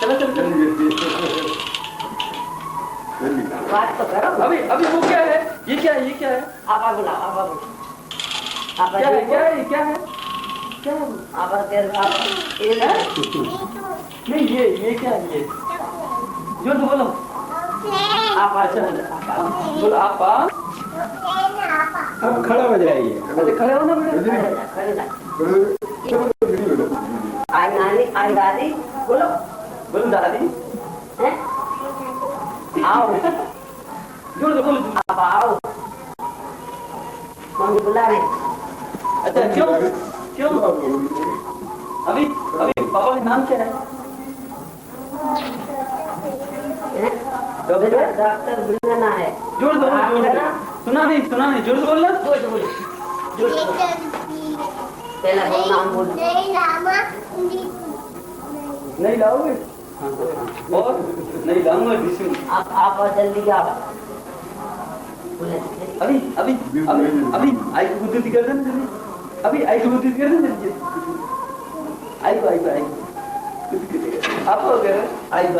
चलो चलो चलो बात तो करो। अभी अभी वो क्या है? ये क्या है? ये क्या है? आप बोला आप बोलो। क्या है? क्या है? क्या है? क्या है? आप ये नहीं ये क्या है? ये जो तो बोलो आप। अच्छा बोलो आप अब खड़ा हो जाइए। अच्छा खड़े हो ना बेटा। खड़े ना आई नानी आई दादी बोलो बोलो दादी हैं आओ जोर से बोलो आप आओ मम्मी बुला रहे। अच्छा क्यों क्यों अभी अभी पापा का नाम क्या है? डॉक्टर बिरना है। जोर से बोलो जोर से। सुना नहीं जोर से बोलना। जोर से बोलो जोर से पहला बोलो नाम बोलो। नहीं लाओगे? और नहीं लाऊंगा। आप जल्दी आओ। अभी अभी अभी अभी आई को बुद्धि कर देना जल्दी। अभी आई को बुद्धि कर देना जल्दी। आई को आप हो गए। आई को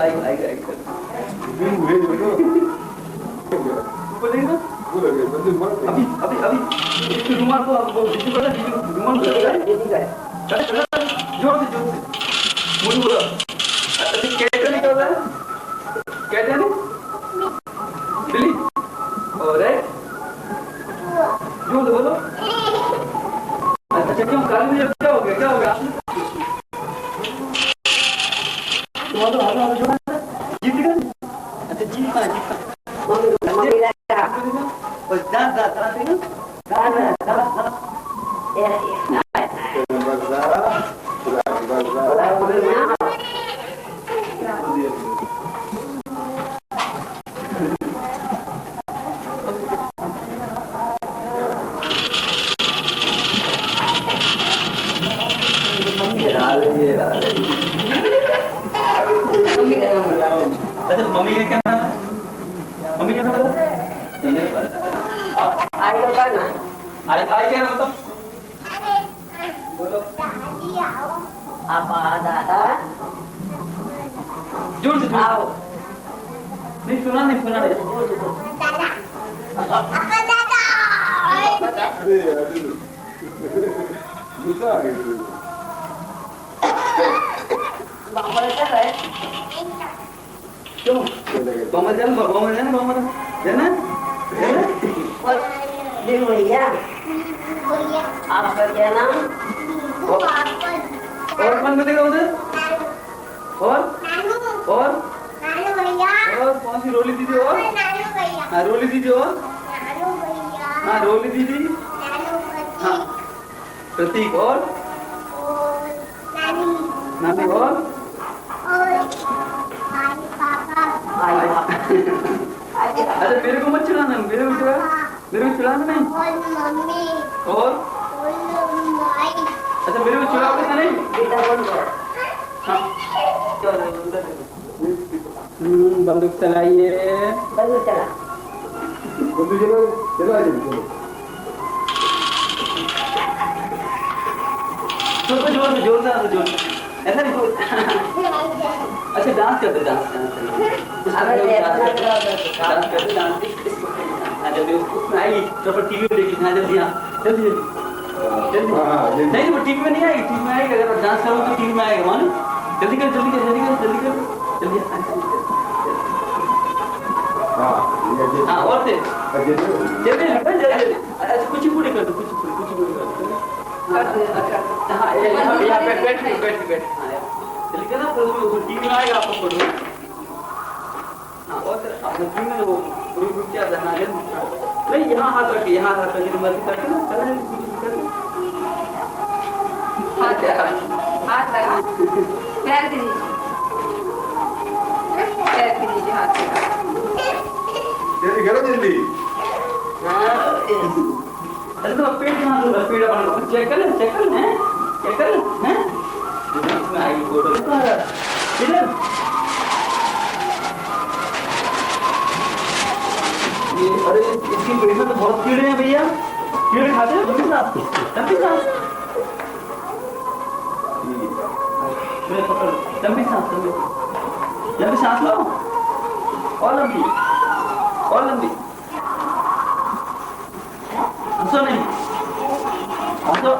बोलेंगे अभी अभी अभी इसके रुमाल को आप रुमाल जोर से बोलो। कैसे निकल रहा है? कैसे नहीं बिल्ली और जोर से बोलो। अच्छा क्यों काल में क्या हो गया? क्या हो गया? बोलो हेलो जीत गए। अच्छा जीतना बस दांत अच्छा मम्मी का क्या नाम है? मम्मी का नाम आई क्या मतलब बोलो आप दादा जोर से आओ। नहीं सुना क्यों भैया आपका क्या नाम? और कौन बताएगा उधर? और कौन सी रोली दीदी? और हाँ रोली दीदी। और हाँ रोली दीदी। हाँ प्रतीक। और नानी। और अच्छा मेरे को मत चिढ़ाना। मेरे को चिढ़ाना नहीं। और अच्छा मेरे को चिढ़ाओगे ना नहीं? बंदूक चलाइए। बंदूक चला जोर ऐसा नहीं बोल। अच्छा डांस करते डांस उसमें आएगी तो टीवी में देखी जल्दी। हाँ जल्दी नहीं वो टीवी में नहीं आएगी। टीवी में आएगी अगर आप डांस करो तो टीवी में आएगा। मान जल्दी कर हाँ और से जल्दी अच्छा कुछ पूरी कर दो। कुछ पूरी कर दो। हाँ बैठ जल्दी करना। टीवी में आएगा आपको फोटो। हाँ और टीवी में वो रुक जाता है। नहीं यहाँ हाथ रखिए मर्जी करके ना हाथ लगा पैर के नीचे हाथ जल्दी। अरे तो पेट कहाँ पेट चेक कर हैं इसमें आएगी फोटो। इधर अरे इसकी पेट में तो बहुत कीड़े हैं भैया। कीड़े खाते हैं जल्दी साहब। लंबी सांस लो, और लंबी, और लंबी। हंसो नहीं, हंसो,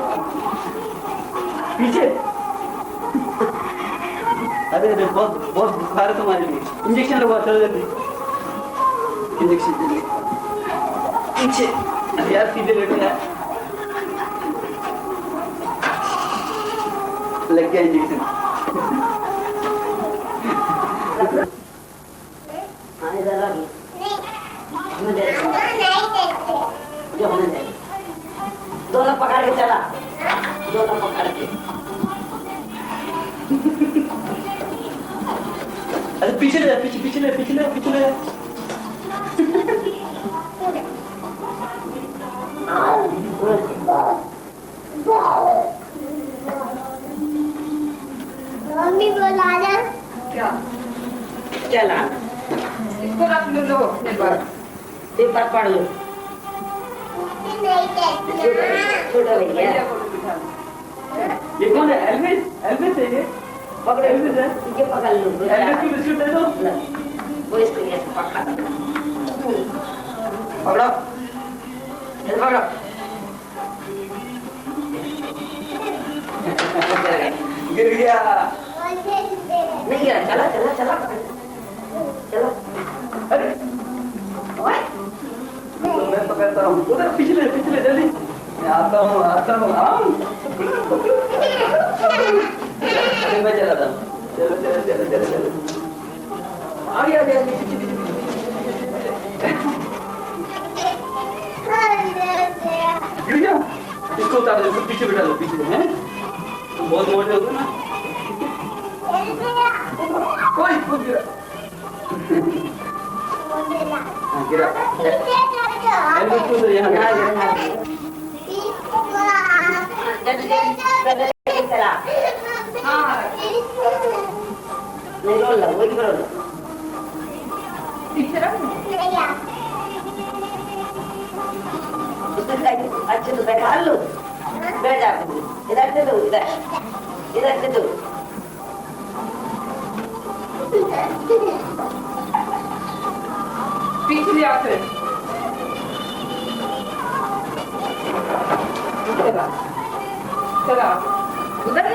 पीछे। अरे अरे बहुत बहुत बुखार है तुम्हारे लिए। इंजेक्शन लगवा, चलो जल्दी इंजेक्शन जल्दी। पीछे, अरे यार सीधे बैठो यार। लग गया इंजेक्शन। दोनों पकड़ के चला, दोनों पकड़ के। अरे पीछे ले, पीछे पीछे ले, पीछे ले, पीछे ले। मम्मी बोला जा क्या चला, इसको रख लो अपने पर, पेपर पढ़ लो। नहीं कहती छोटा भैया ये कौन है? एल्विस, एल्विस है ये। पकड़ो, एल्विस है। ये पकड़ लो। एल्विस की बिस्कुट दे दो। वो इसको ये पकड़ा, पकड़ो, ये पकड़ो। गिर गया। नहीं गिरा, चला चला चला चलो। अरे मैं पकड़ता हूँ। उधर पीछे ले, पीछे ले जल्दी। मैं आता हूँ, आता हूँ। अरे मैं चला था। चलो चलो चलो चलो चलो। आगे आगे आगे पीछे पीछे गिर गया। इसको उतार दो, इसको पीछे बिठा दो, पीछे हैं। तुम बहुत मोटे हो ना। कोई गिरा। हाँ गिरा। एल्विस को तो यहाँ चला। हाँ नहीं रोल लो, वही रोल लो। पीछे रख। अच्छे तो बैठा लो, बैठ जा। इधर से दो, इधर इधर से दो। पीछे ले आते चला चला उधर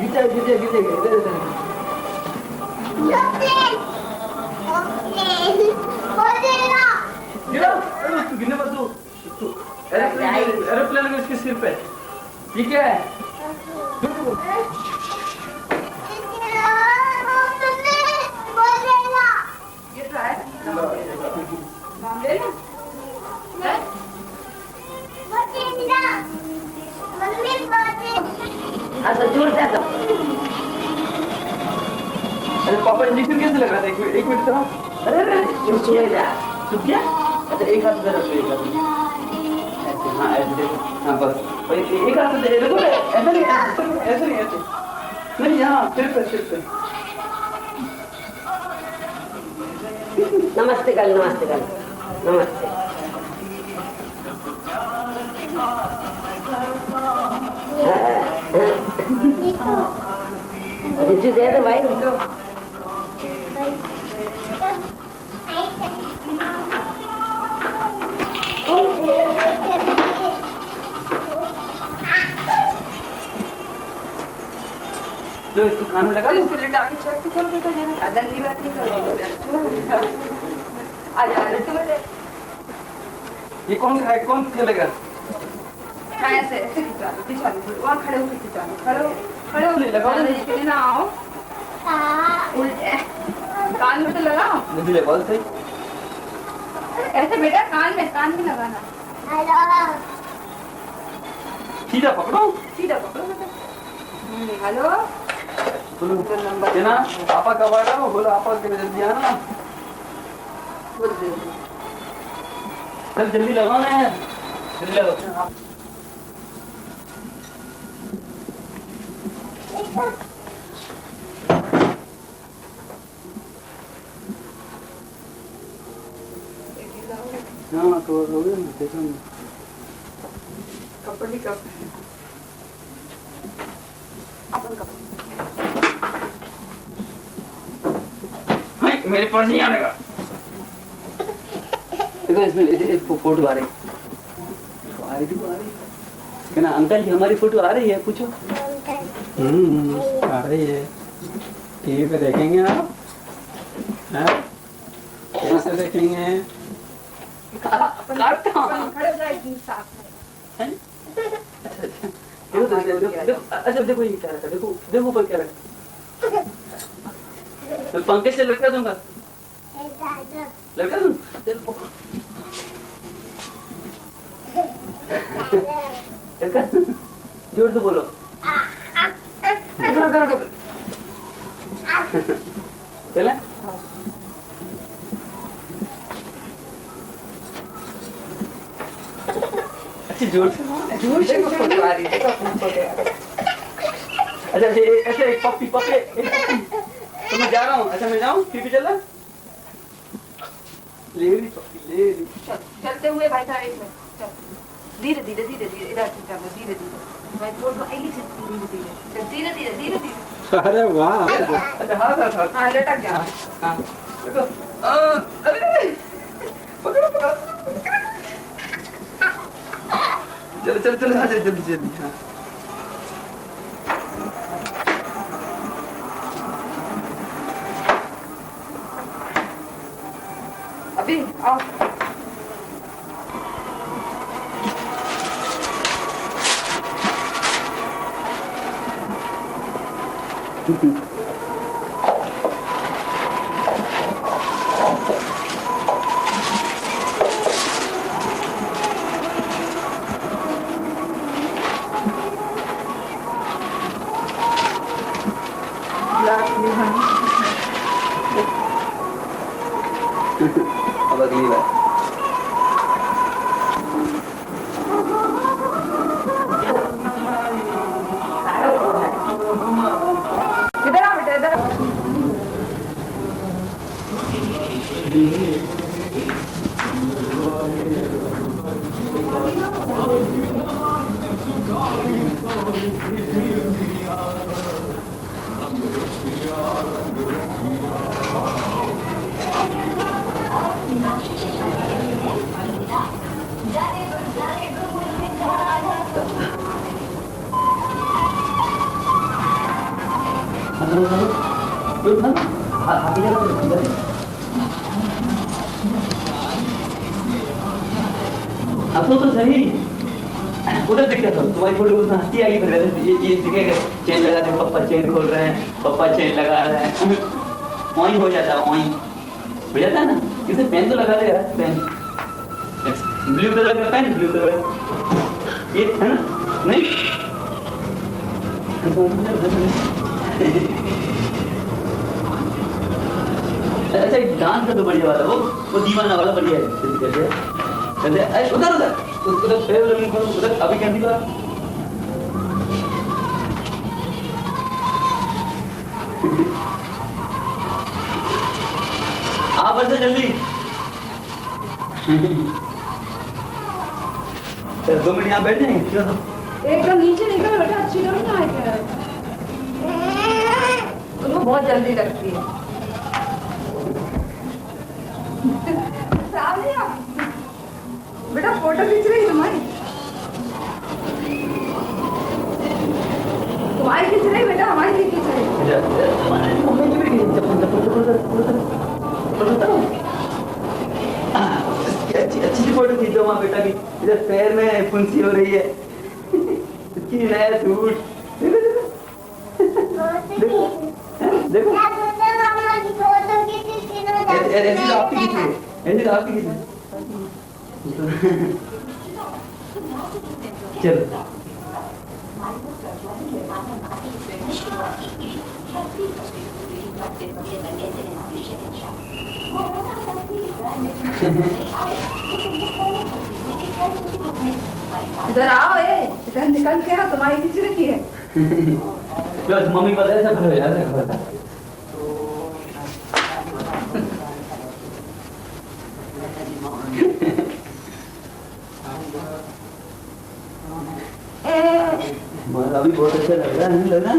गीता गीता गीता गीता गिरा। अरे उसको गिरने मत दो। एरोप्लेन में उसके सिर पे। ठीक है। ये तो है नाम ले लो। हाँ तो जोर से दो। अरे पापा इंजेक्शन कैसे लगा रहे हैं? एक मिनट तरह। अरे अरे चुप जा। चुप क्या? अच्छा एक हाथ इधर रखो, एक हाथ ऐसे। हाँ ऐसे देखो। हाँ बस एक हाथ से देखो। ऐसा नहीं, ऐसे नहीं, ऐसे नहीं। यहाँ सिर पे, सिर पे। नमस्ते कर, नमस्ते कर, नमस्ते। रिचू दे दे भाई। जो इसको कान में लगा लो। इसको लेटा के चेक करो बेटा जरा। अदर की बात नहीं करो। आ जा रे तू। ये कौन है? कौन खेलेगा? ऐसे ऐसे खिंचा लो, खिंचा लो। वहाँ खड़े होकर खिंचा लो। खड़े हो नहीं लगाओ। इसके लिए ना आओ उल्टे कान में तो लगाओ। नहीं लगा सही। ऐसे बेटा कान में लगाना। सीधा पकड़ो। सीधा पकड़ो बेटा। हेलो बोलो ना पापा कब आ रहा हो? बोलो पापा के जल्दी आना। बोल दे। चल जल्दी लगाओ ना यार, जल्दी लगाओ। हाँ तो हो गया ना, देखो ना। कपड़ी कप मेरे पास नहीं आने का। देखो इसमें फोटो आ रही है ना अंकल जी, हमारी फोटो आ रही है, पूछो। आ रही है। टीवी पे देखेंगे आप? हैं? कैसे देखेंगे? अच्छा देखो ये क्या रखा, देखो देखो ऊपर क्या रखा, मैं पंखे से लटका दूंगा, लटका दूं। जोर से बोलो। चले अच्छी जोर से फोटो आ रही है। अच्छा ऐसे एक पप्पी तो मैं जा रहा हूँ। अच्छा मैं जाऊँ, टीवी चल रहा, ले ली पप्पी ले ली। चलते हुए भाई साहब, एक मिनट, धीरे धीरे धीरे धीरे इधर से चलो, धीरे धीरे भाई फोटो आएगी, धीरे धीरे धीरे धीरे। अरे वाह। अच्छा हाँ हाँ लटक जा। हाँ देखो, अरे पकड़ो पकड़ो, चलो चलो चलो, आ जाओ जल्दी जल्दी। हाँ अभी आओ। अब अगली बार इधर आओ बेटा, इधर आओ। अब तो सही उधर दिख रहा, तुम्हारी फोटो उसमें हंसी आई, फिर ये दिखेगा चेन लगा दे, पापा चेन खोल रहे हैं, पापा चेन लगा रहे हैं, ऑइन हो जाता है, ऑइन हो जाता है ना। इसे पेन तो लगा दे यार, पेन ब्लू कलर का पेन, ब्लू कलर ये है ना, नहीं अच्छा डांस का तो बढ़िया वाला, वो दीवाना वाला बढ़िया है। उधर उधर उधर अभी कैंडी का आप बस जल्दी 2 मिनट यहाँ बैठ जाएंगे। एकदम नीचे निकल बेटा, अच्छी करो ना, उनको बहुत जल्दी लगती है। बेटा फोटो खींच रही है तुम्हारी खींच रही बेटा, हमारी नहीं खींच रही। अच्छी फोटो खींचो वहाँ बेटा की, इधर पैर में फुंसी हो रही है, नया सूट देखो देखो, ऐसी आपकी खींची, ऐसी आपकी खींची। चलो इधर आओ, इधर निकल के आओ, तुम्हारी खींच रही है। मम्मी पता है सब यार, हमारा भी बहुत अच्छा लग रहा है, नहीं लग रहा?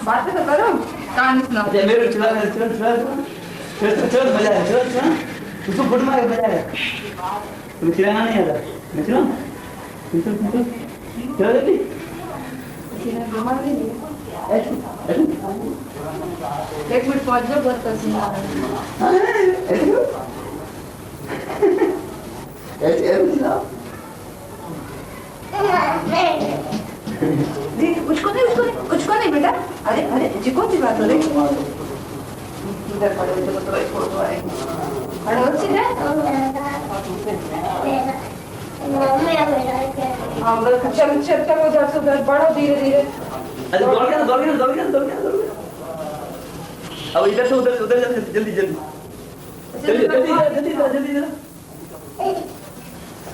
बातें तो करो, कहानी सुनाओ। अच्छा मेरे चला चल चल चल चल मजा है, चल चल उसको फुट मार मजा है। तुम चिल्लाना नहीं आता, मैं चिल्लाऊं? चल चल चल चल जल्दी। ऐसे एक मिनट पहुंच जाओ, बहुत पसीना आ रहा है। ऐसे चिल्लाओ। जी उसको नहीं बेटा। अरे अरे जी कौन सी बात हो रही? इधर खड़े हो तो एक फोटो आएगी। खड़े हो सीधे। हाँ बस चल चल चलो उधर से उधर बढ़ो धीरे धीरे। अरे दौड़ गया। अब इधर से उधर उधर जल्दी जल्दी जल्दी।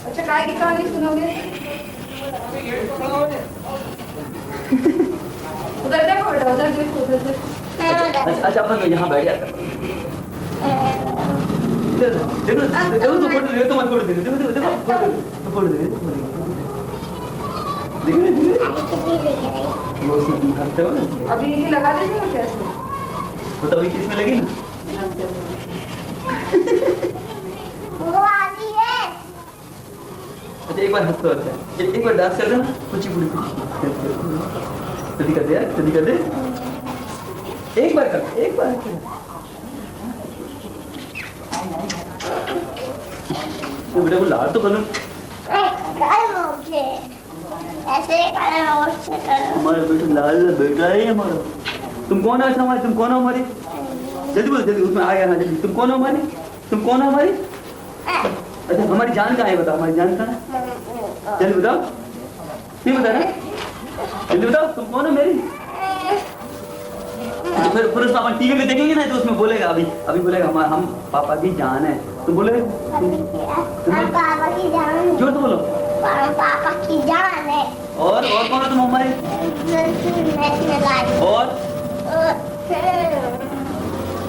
अच्छा काय की कहानी सुनोगे? उधर देखो बेटा, उधर देखो। अच्छा अपन तो यहाँ बैठ जाता। देखो तो फोटो ले, तो मत फोटो देखो फोटो देखो। अभी ये लगा देंगे ना कैसे? तो अभी किसमें लगी ना? वो आती है। अच्छा एक बार हंस तो अच्छा, एक बार डांस कर देना, कुछ पूरी जल्दी कर दे यार, जल्दी कर दे। एक बार कर। बेटा को लाल तो करो। ऐसे हमारा बेटा लाल बेटा है हमारा। तुम कौन है हमारे? तुम कौन हो हमारी? जल्दी बोलो जल्दी, उसमें आ गया ना जल्दी। तुम कौन हो हमारी? अच्छा हमारी जान कहाँ है बताओ, हमारी जान कहाँ है? जल्दी बताओ, नहीं बता रहा? जल्दी बताओ तुम कौन हो मेरी? तो फिर उसमें अपन टीवी में देखेंगे ना, तो उसमें बोलेगा अभी बोलेगा हम पापा की जान है। तुम बोले पापा की जान। जोर तो बोलो। पापा की जान है। और कौन हो तुम हमारी? और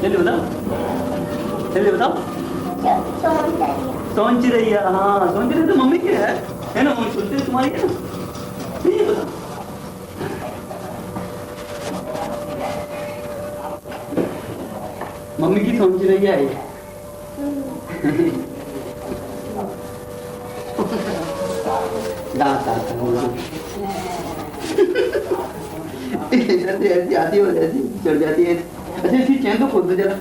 जल्दी बताओ। सोनचिरैया। हाँ सोनचिरैया तो मम्मी की है ना? मम्मी सुनते तुम्हारी है ना? नहीं पता। मम्मी की सोनचिरैया है। दांत ऐसी आती हो ऐसी चढ़ जाती है। अच्छा इसकी चैन तो खोल दो जरा।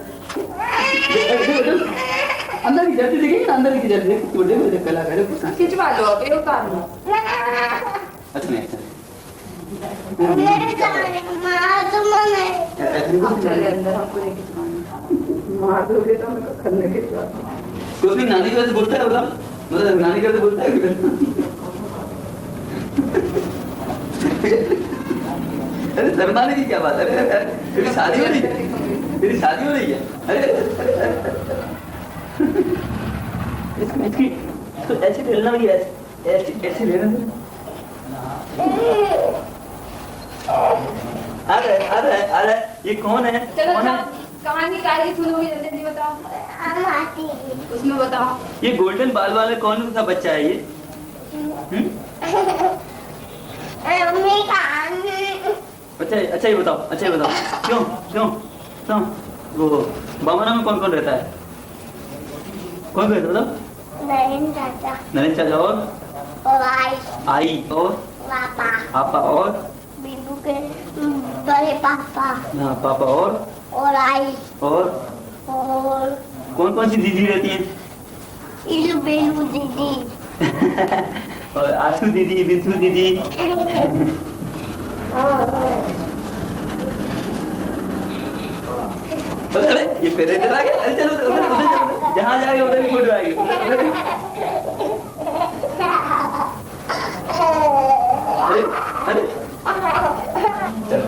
अंदर की जाती देखेंगे ना, अंदर की जाती देख छोटे में कला करे खिंचवा लो, अब ये उतार लो। अच्छा नहीं चले अंदर, हमको नहीं खिंचवाना। मार दोगे तो हमें करने के बाद। तो अपनी नानी की वजह से बोलता है, मतलब नानी की वजह से बोलता है। अरे शर्माने की क्या बात है? तेरी शादी हो रही है? अरे इसकी तो ऐसे खेलना भी ऐसे लेना। अरे ये कौन है? चलो कहानी काली सुनोगे, जल्दी बताओ। उसमें बताओ ये गोल्डन बाल वाला कौन सा बच्चा है ये? अच्छा ये बताओ। क्यों वो बामना में कौन रहता है? कौन रहता है बताओ? नरेंद्र चाचा और आई और पापा और बिल्लू के बड़े पापा। हाँ पापा और आई और कौन सी दीदी रहती है? इलू बेलू दीदी। और आशू दीदी, बिंसू दीदी। अरे ये फिर इधर आ गया। अरे चलो उधर जहाँ जाएगा उधर ही फोटो आएगी। अरे चलो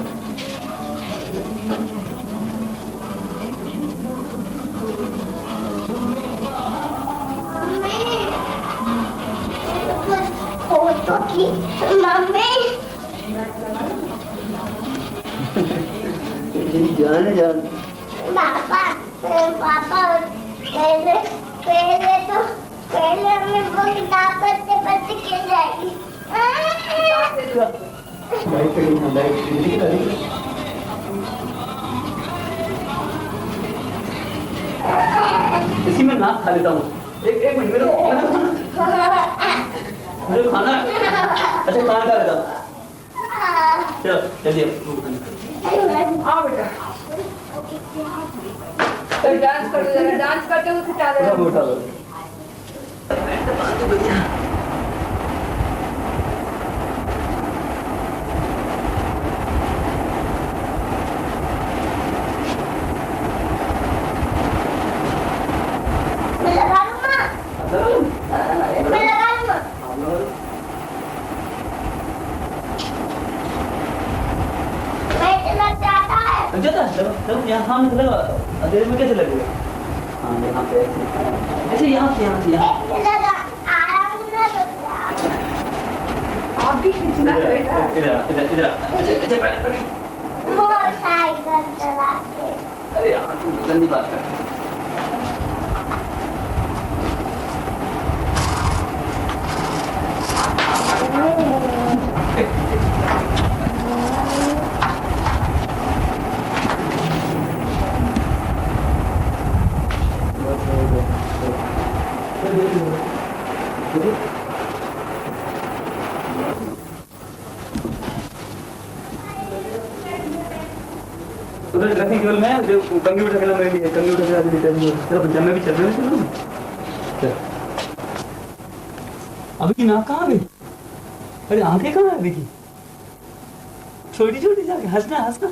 फोटो की मम्मी। जान पापा पहले हमें वो किताब पढ़ते पढ़ते गिर जाएगी। इसी में नाक खा लेता हूँ। एक मिनट मेरे खाना अच्छा खाना खा लेता हूँ। चलो जल्दी आओ बेटा डांस कर दो जरा डांस करते हुए उठा दे उठा लो यहाँ सामने से लगा अंधेरे में कैसे लगेगा? हाँ यहाँ पे ऐसे यहाँ से आप भी खींचना बेटा इधर अच्छा पहले मोटरसाइकिल चला के अरे यार तू गंदी बात कर उधर ट्रैफिक केवल में जो कंप्यूटर खेला मेरे लिए कंप्यूटर खेला भी चलो पंजाब में भी चल रहे हैं चलो अभी की नाक कहाँ गई? अरे आंखें कहाँ है अभी की? छोटी छोटी जाके हंसना हंसना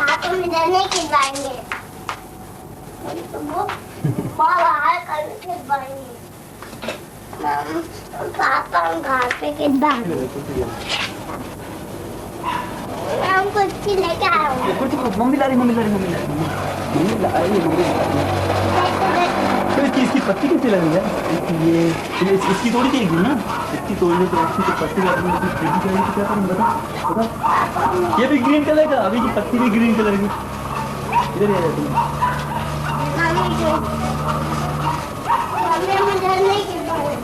आप मुझे नहीं खिलाएंगे वो बाहर करके खिलाएंगे पापा घर पे खिलाएंगे हम कुछ लेके आए हूँ मम्मी ला रही तो इस चीज की पत्ती कैसे लगी है? ये इसकी तोड़ी चाहिए ना इसकी तोड़ने के बाद इसकी पत्ती क्या करूँ बता ये भी ग्रीन कलर का अभी की पत्ती भी ग्रीन कलर की इधर आ जाती है मुझे नहीं खिलाएंगे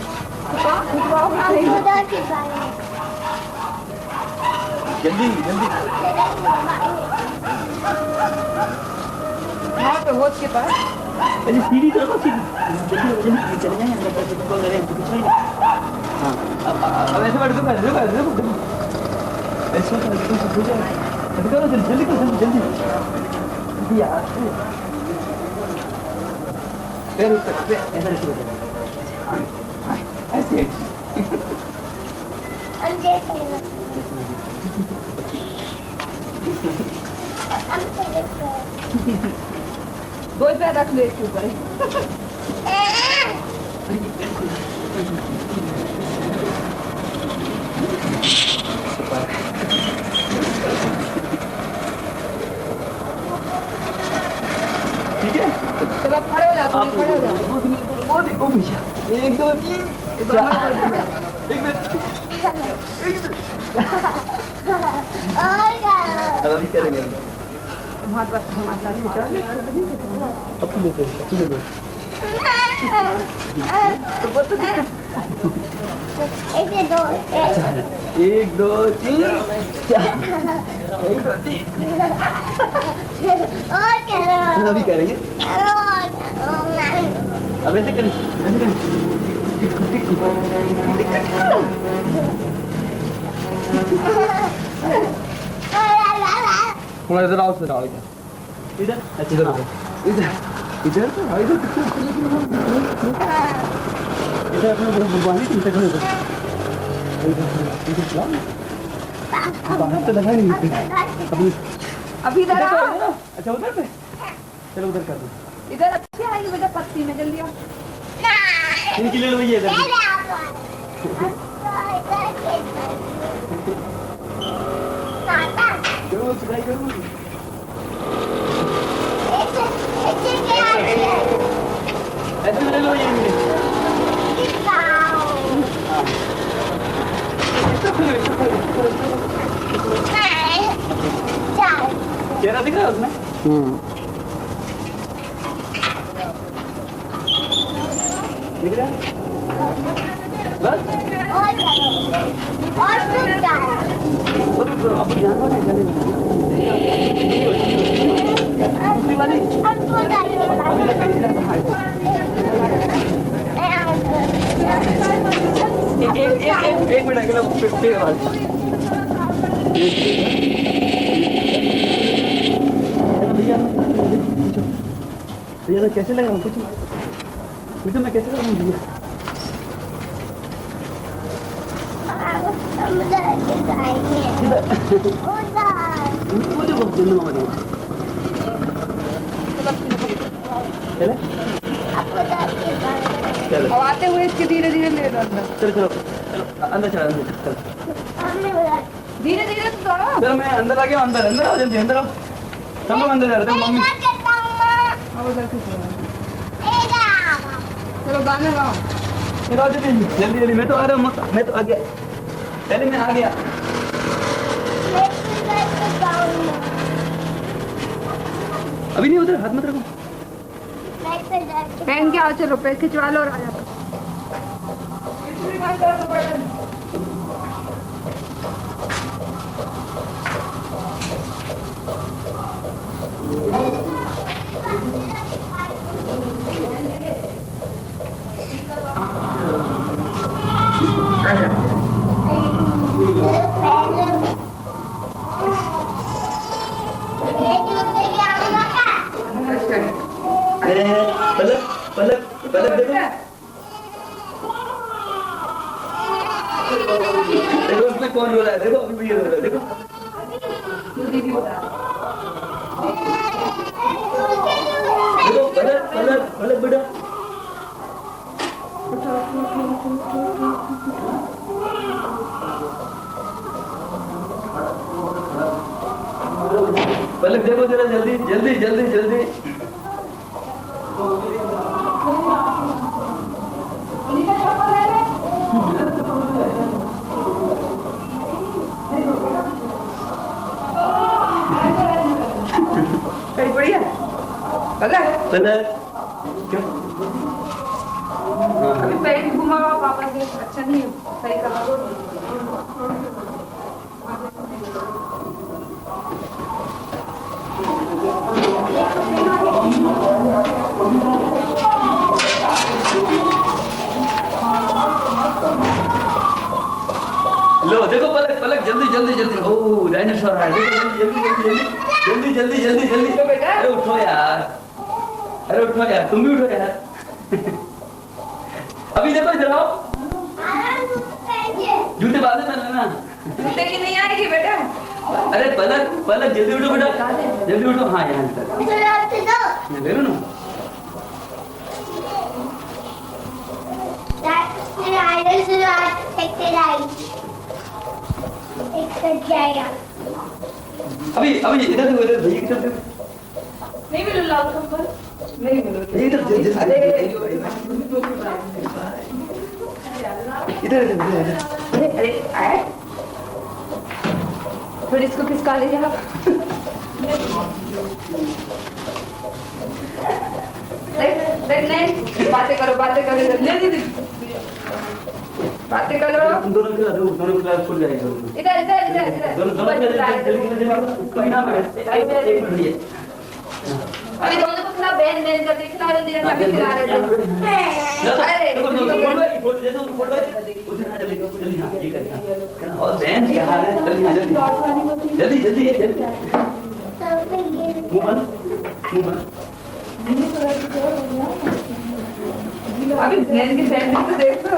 जल्दी जल्दी वहाँ पे होश के पास अरे सीधी तरफ सीधी चले जाएंगे हाँ अब ऐसे बैठ दो ऐसे करो जल्दी करो जल्दी यार ऐसे दो पैर रख लो इसके ऊपर ठीक है चलो आप खड़े हो जाओ खड़े हो जाओ ओ भैया एक दो तीन अभी करेंगे हाथ बस हाथ अपने ऐसे दो एक दो तीन एक दो तीन और करो अभी करेंगे अब ऐसे करें थोड़ा इधर आओ इधर इधर अच्छा इधर इधर इधर तो इधर इधर अपने भगवान ही चिंता करो इधर बाहर तो लगा नहीं अभी इधर आओ अच्छा उधर पे चलो उधर कर दो इधर अच्छी आएगी बेटा पत्ती में जल्दी आओ इनकी ले लो भैया इधर करो सुधाई करो ऐसे ले लो ये चेहरा दिख रहा है उसमें दिख रहा है बस और चलो और तुम जाओ अब ध्यान दो वाली हमको जाइए एक मिनट अकेला फिर आवाज भैया भैया कैसे लगा कुछ मुझे मैं कैसे लगा भैया हम जाएंगे मुझे बहुत दिन हो गया चले चलो अब आते हुए इसके धीरे धीरे ले लो अंदर। चलो चलो अंदर चलो अंदर चलो धीरे धीरे तो दौड़ो। चलो मैं अंदर आ गया अंदर अंदर आओ जल्दी अंदर आओ सब लोग अंदर जा रहे थे मम्मी अब उधर से चलो गाना गाओ। चलो जल्दी जल्दी जल्दी मैं तो आ रहा हूँ मैं तो आ गया पहले मैं आ गया अभी नहीं उधर हाथ मत रखो पहन के आओ चलो पैर खिंचवा लो और आ जाओ। पलक पलक पलक देखो देखो उसमें कौन रो रहा है देखो अभी रो रहा है देखो देखो पलक पलक पलक बेटा पलक देखो जरा जल्दी जल्दी जल्दी जल्दी बढ़िया पलक पलक क्या अभी पैर घुमाओ पापा के अच्छा नहीं है सही करो। लो देखो पलक पलक जल्दी जल्दी जल्दी ओ डायनासोर आ जल्दी जल्दी जल्दी जल्दी जल्दी जल्दी अरे उठो यार अरे उठो यार तुम भी उठो यार अभी देखो इधर आओ जूते बाद में पहनना जूते की नहीं आएगी बेटा। अरे पलक पलक जल्दी उठो बेटा जल्दी उठो हाँ यहाँ तक देखो ना अभी अभी इधर देखो इधर भैया की तरफ देखो नहीं मिलो लाल कंबल नहीं मिलो इधर जल्दी इधर इधर अरे अरे आए थोड़ी इसको खिसका लीजिए आप। नहीं बातें करो ले दीदी बातें करो दोनों क्लास खुल जाएगा इधर इधर इधर दोनों अभी दोनों को खिला बहन करके खिला रहे थे अभी खिला रहे थे। अरे और बहन क्या हाल है जल्दी जल्दी जल्दी अभी बहन की फैमिली को देखो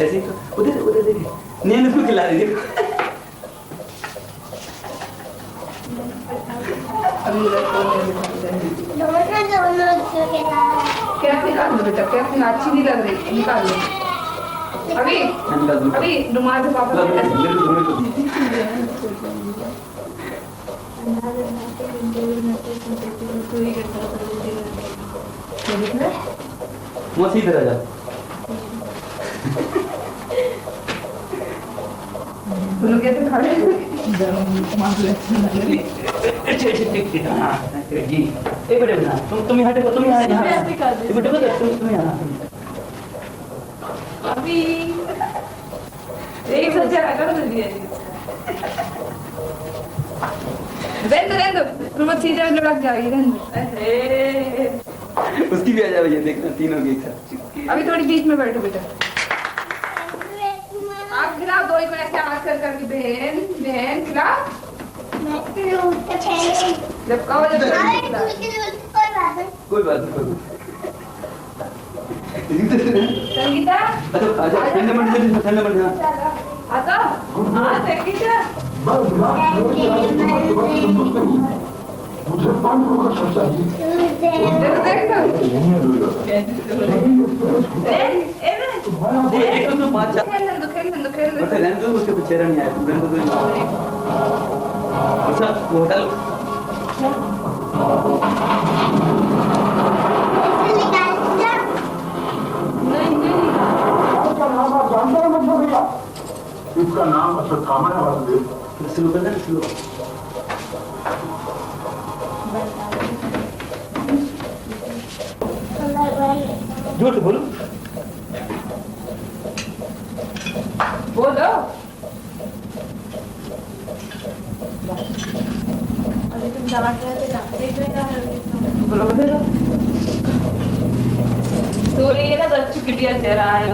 ऐसे उधर उधर देखिए नींद को खिला रही देखो कैप निकाल लो बेटा कैप अच्छी नहीं लग रही निकाल लो अभी अभी रुमाल से पापा मौसी इधर आ जा दोनों कैसे खड़े जी एक बेटे बना तुम यहाँ देखो तुम यहाँ यहाँ बेटे बता तुम यहाँ अभी एक सच्चा कर दिया रहने दो तुम चीजें लग जाएगी रहने उसकी भी आ जाए भैया देखना तीनों की एक साथ अभी थोड़ी बीच में बैठो बेटा आप खिलाओ दो ही को ऐसे हाथ कर करके बहन बहन खिलाओ जब कहो जब कोई बात नहीं संगीता अच्छा ठंडे मन आता हाँ संगीता मुझे 5 का खर्चा एक तो पाँच रहने दो उसके कुछ चेहरा नहीं आया अच्छा होटल इसका नाम अश्वत्थामा है वासुदेव शुरू कर दें शुरू झूठ बोलो बोलो बोलो बोलो सूर्य ये ना बच्चों की भी चेहरा है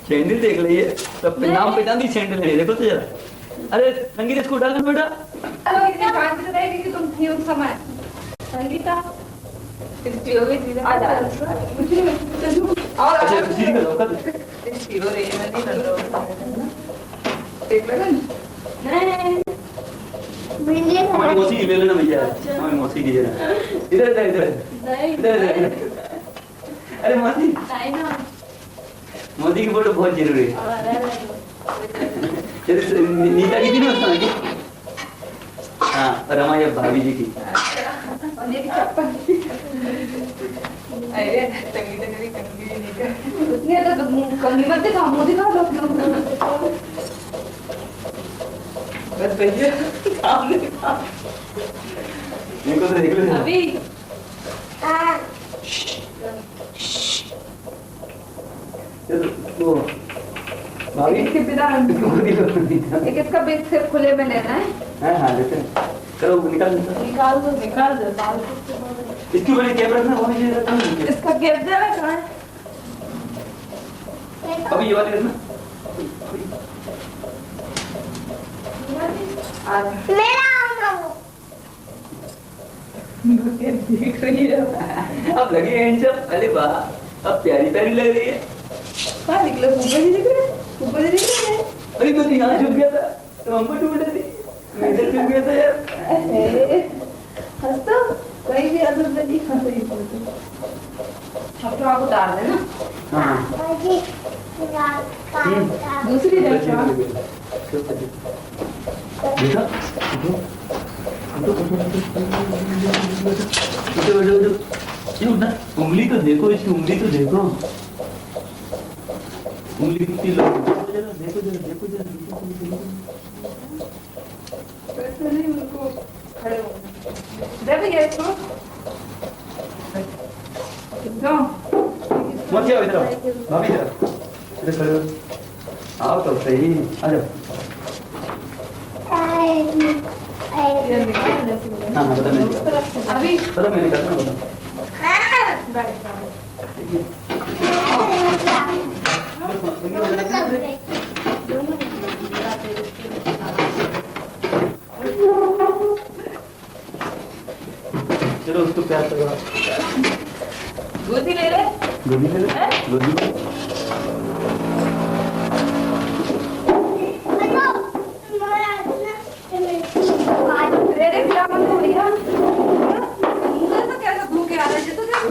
सैंडल देख लीजिए सब पे नाम पे डाल दी सैंडल है देखो तो जरा अरे संगीत इसको डाल दो बेटा हेलो इतने शांत से रहेगी कि तुम थी उस समय संगीता कितनी हो गई थी आ जा कुछ नहीं और अच्छा सीधी करो कर कितनी हो रही है मैं नहीं कर रहा हूं देख लेना नहीं हमारी मौसी की ले लेना भैया हमारी मौसी की जरा इधर इधर इधर इधर अरे मौसी नहीं ना मोदी की फोटो बहुत जरूरी है नीता की थी ना उसमें की हाँ रमा या भाभी जी की अरे संगीता ने भी कंगी नहीं कर उसने तो कंगी मत दिखा मुंह दिखा लो बस भैया सामने दिखा इनको तो देख लो अभी वो भाभी इसके बिना एक इसका बीच से खुले में लेना है हाँ लेते हैं करो निकाल निकाल दो इसकी बड़ी कैमरा ना वो नहीं रहता इसका गिर देना कहाँ है अभी ये वाली रखना देख रही है अब लगी हैंडसम अरे वाह अब प्यारी प्यारी लग रही है कहाँ निकले ऊपर ही दिख रहे ऊपर ही दिख रहे अरे तो यहाँ झुक गया था तो हमको ढूंढ रही मैं इधर झुक गया था यार हंस तो कहीं भी अदब नहीं हंस रही अब तो आप उतार देना हाँ दूसरी देखो देखा उंगली तो देखो इसकी उंगली तो देखो उंगली कितनी देखो जरा वैसे नहीं उनको खड़े हो दे भैया इसको मत जाओ इधर भाभी इधर इधर खड़े हो आओ तो सही आ जाओ हाँ बता मैं अभी पता मैंने करना बता चलो उसको प्यार करो गोदी ले ले गोदी ले गोदी रे क्या मन हो भैया मुझे तो कैसा भूख आ रहा है तो क्या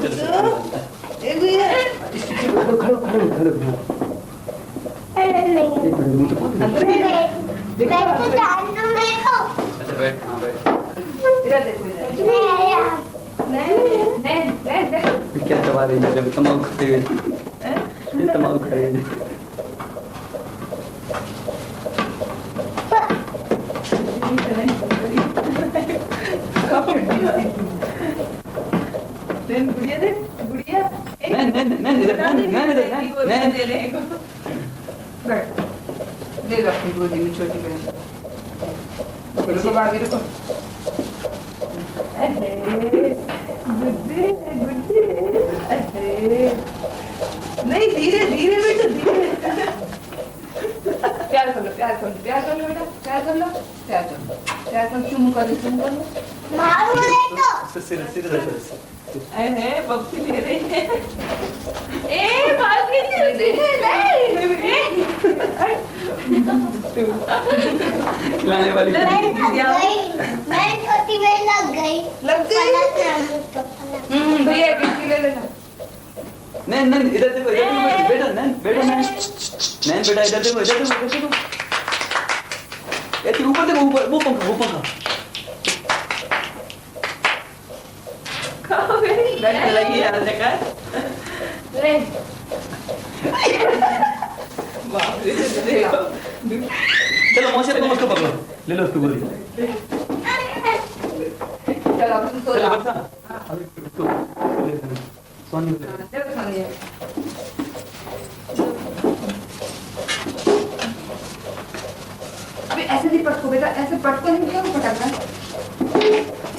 ए भैया खड़ो अच्छा बैठ हाँ बैठ इधर देखो नहीं देखो क्या दबा रही है जब तमाकू खाते हुए ये तमाकू खा रही है गुड़िया दे गुड़िया नहीं दे ले बैठ ले लो अपनी गोदी में छोटी बहन रुको बाबी रुको गुड्डे नहीं धीरे धीरे बेटा धीरे प्यार कर लो बेटा प्यार कर लो चुम कर लो अरे बप्पी ले रही है ए बात नहीं लाने वाली मैं छोटी में लग गई भैया किसकी ले लेना नहीं इधर देखो बेटा नहीं बेटा इधर देखो ये तू ऊपर देखो ऊपर वो पंखा कहाँ गई बैठ लगी यार देखा ले बाप रे देखो चलो मौसी को उसको पकड़ो ले लो उसको गोली चलो अब तुम सो चलो जाओ बच्चा अभी उसको सोनी चलो सोनिया अभी ऐसे नहीं पटको बेटा ऐसे पटको नहीं क्यों पटकना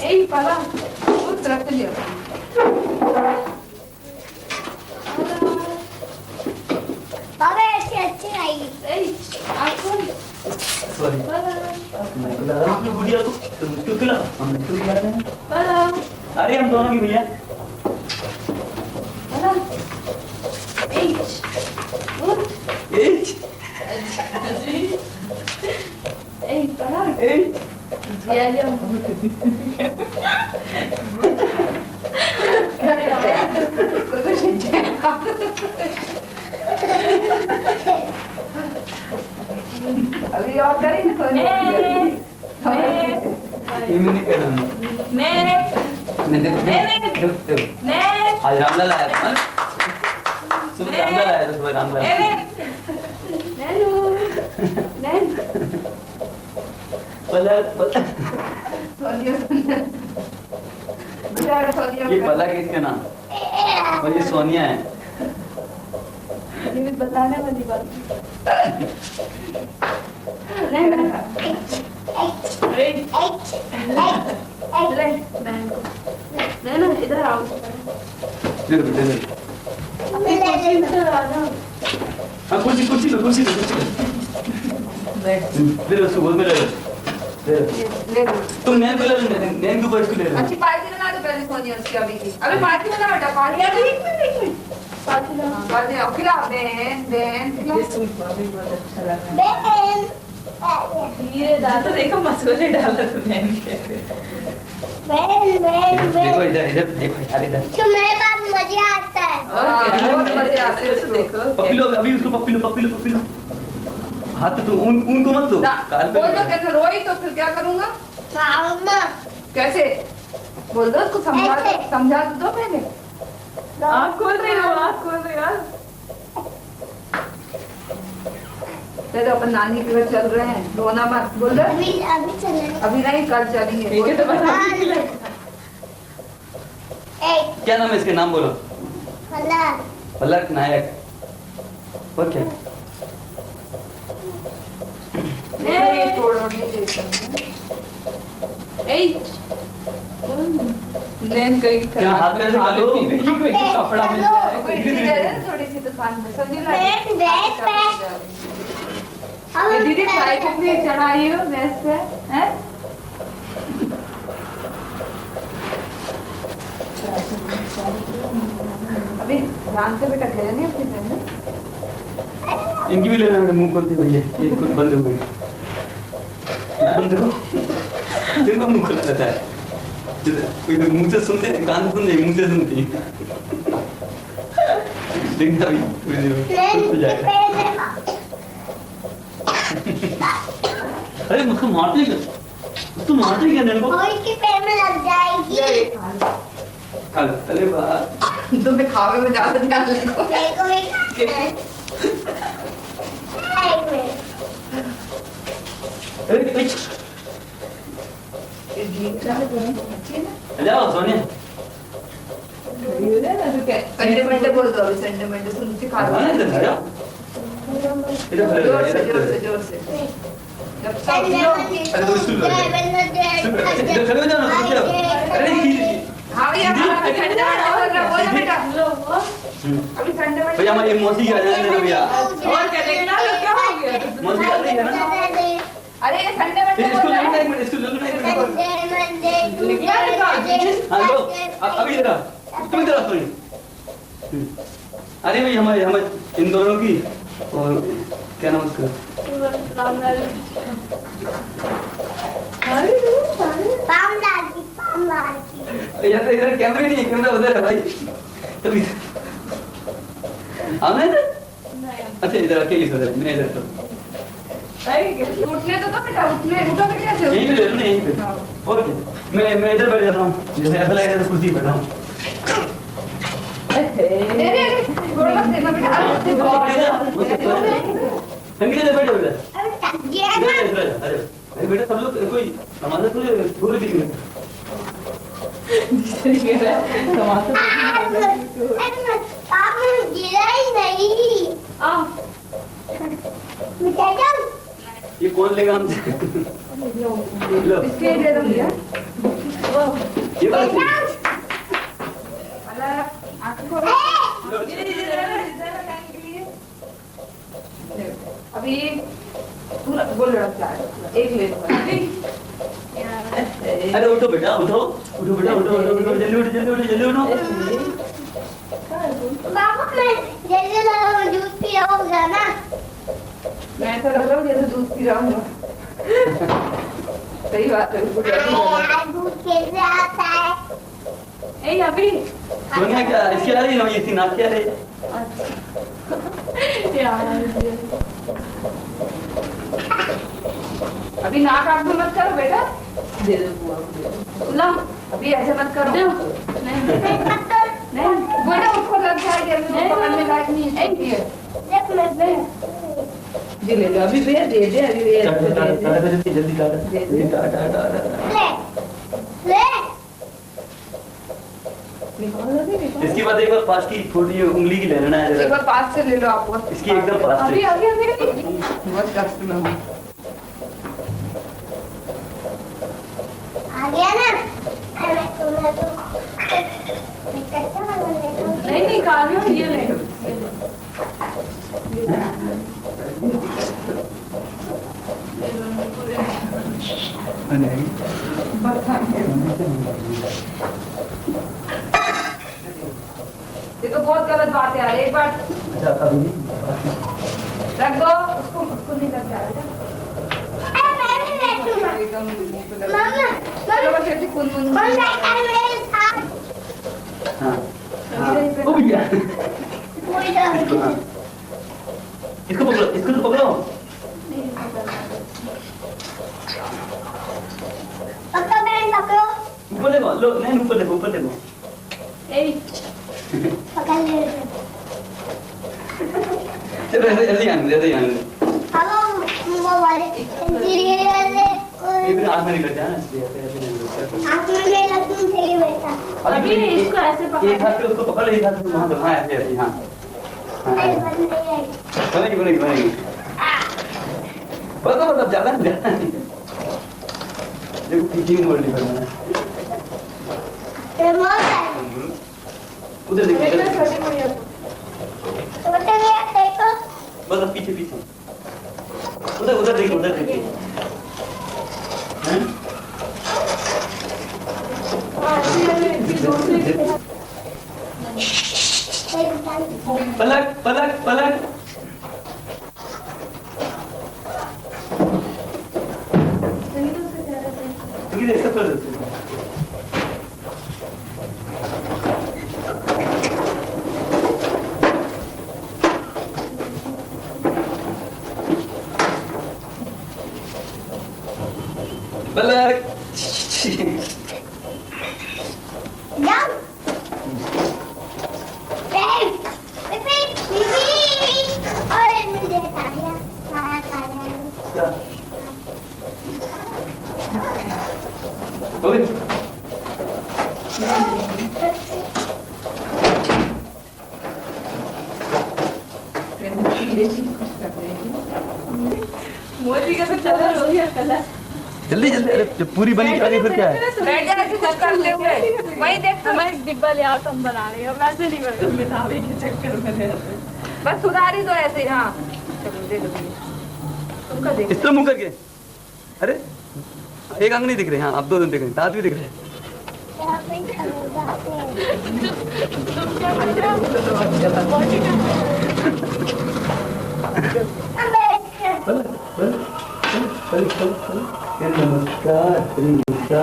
ए पाला उस तरफ से लिया बाबा ऐसे अच्छी आई ए आपको सॉरी आपने गुड़िया को क्यों खिला हमने क्यों खिलाते हैं पाला अरे हम दोनों की भैया पाला एच एच ए पाला एच दिया लिया अभी और करेंगे तो ये मैंने कर रहा हूँ मैं देखो आज रामलाल आया था सुबह रामलाल आया था सुबह रामलाल ये पलक है इसका नाम और ये सोनिया है बताने वाली बात नहीं इधर आओ हाँ कुर्सी लो ले लो उसको गोद में ले लो तुम नैन को ले लो नैन के ऊपर इसको ले लो अच्छी पार्टी बना दो पहले सोनिया उसकी अभी की अभी पार्टी बना बेटा पार्टी अभी पार्टी खिला बहन ये दादा देखो मसाले डाला तुमने देखो इधर देखो यार इधर तुम्हारे पास मजा आता है बहुत मजे आते हैं देखो पप्पी लो अभी उसको पप्पी लो हाथ तो उनको मत दो काल पे बोल दो कैसे रोई तो फिर क्या करूंगा मामा कैसे बोल दो उसको समझा दो पहले आँख खोल रही हो चलो अपन नानी के घर चल रहे हैं रोना मत बोल दो अभी चले अभी नहीं कल चलेंगे तो क्या नाम है इसके नाम बोलो भला पलक नायक और क्या क्या हाथ में से डालो कपड़ा मिल जाए थोड़ी सी दुकान में समझी दीदी चाय को भी चढ़ाई हो वैसे हैं अभी ध्यान से बेटा खेला नहीं अपनी बहन इनकी भी लेना है मुंह खोलते भैया ये कुछ बंद हो गई बंद करो देखो मुंह खोला रहता है कोई तो मुंह से सुनते कान से सुनते मुंह से सुनती देखना अभी थोड़ी देर में हो जाएगा अरे मुझको मारते क्या नैन को और के पैर में लग जाएगी कल अरे वाह तुम्हें खावे में ज्यादा ध्यान रखो देखो जाओ सोनिया संडे मंडे बोल दो अभी संडे मंडे सुन के खा लो जोर से जोर से जोर से जब सब लो हाँ भैया ठंडा बोलो बेटा अभी संडे मंडे भैया हमारी मौसी की आ जाने दो भैया और क्या देखना लो क्या हो गया मौसी आ रही है ना अरे संडे मंडे इसको लगना एक मिनट इसको लगना एक मिनट हाँ लो अभी जरा तुम जरा सुनिए अरे भाई हमारे इन दोनों की और क्या नाम उसका यार इधर कैमरे नहीं है कैमरा उधर है भाई तभी हमें अच्छा इधर अकेले उधर मैं इधर तो उठने तो बेटा उठने उठो के कैसे यहीं पे ले लो यहीं पे ओके मैं इधर बैठ जाता हूँ जैसे ऐसा लगेगा तो कुर्सी पे बैठा हूँ अरे थोड़ा मत देखना बेटा संगीत इधर बैठो बेटा अरे बेटा सब लोग कोई हमारे थोड़े दिख रहे ये कौन लेगा हमसे लो इसके दे दो भैया ये बात अभी पूरा बोल रहा है एक ले लो अरे उठो बेटा उठो उठो बेटा उठो उठो उठो जल्दी उठो जल्दी उठो जल्दी उठो जूस पिया होगा ना मैं तो लग रहा हूँ जैसे दूध पी रहा हूँ सही बात है दूध कैसे आता है ए अभी सोनिया क्या इसके आ रही है ना ये थी नाच क्या है अभी नाक आँख में मत करो बेटा दे दो बुआ ला अभी ऐसे मत करो नहीं बेटा उसको लग जाएगी अभी पकड़ने लायक नहीं है जी ले लो अभी दे अभी दे जल्दी जल्दी इसके बाद एक बार पास की थोड़ी उंगली की ले लेना है एक बार पास से ले लो आप इसकी एकदम पास अभी से अभी अभी बहुत कष्ट में हूँ आ गया ना नहीं खा रही हूँ ये ले लो ये तो बहुत गलत बात है यार एक बार रख दो उसको नहीं लग जा रहा एकदम चलो बस ऐसे कुन इसको पकड़ो इसको तो पकड़ो ऊपर देखो लो नहीं ऊपर देखो चलो ऐसे ही आने दे ये भी आँख में निकल जाए ना इसलिए अभी इसको ऐसे एक हाथ पे उसको पकड़ लो एक हाथ पे वहाँ दो हाँ ऐसे ऐसे हाँ बनेगी मतलब ज्यादा नहीं देखो पीछे मोड़ ली करना उधर देखो बस पीछे उधर देखो पलक मोदी का तो कलर हो गया कलर। जल्दी जल्दी, अरे जब पूरी बनी आगे फिर क्या है? बैठ जा ऐसे कुछ करते हुए वही देख तो मैं एक डिब्बा ले आओ तुम बना रही हो वैसे नहीं कर मिठाई के चक्कर में बस सुधारी दो ऐसे ही। हाँ चलो दे दो तुमका देख इस तरह मुंह करके, अरे एक अंग नहीं दिख रहे, हाँ अब 2 दिन दिख रहे, दांत भी दिख रहे हैं। नमस्कार नमस्कार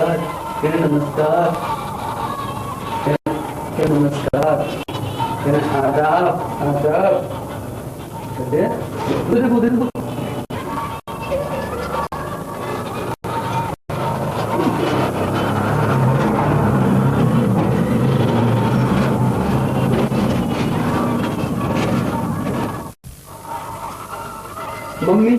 नमस्कार नमस्कार, आदाब आदाब, देखो देखो मम्मी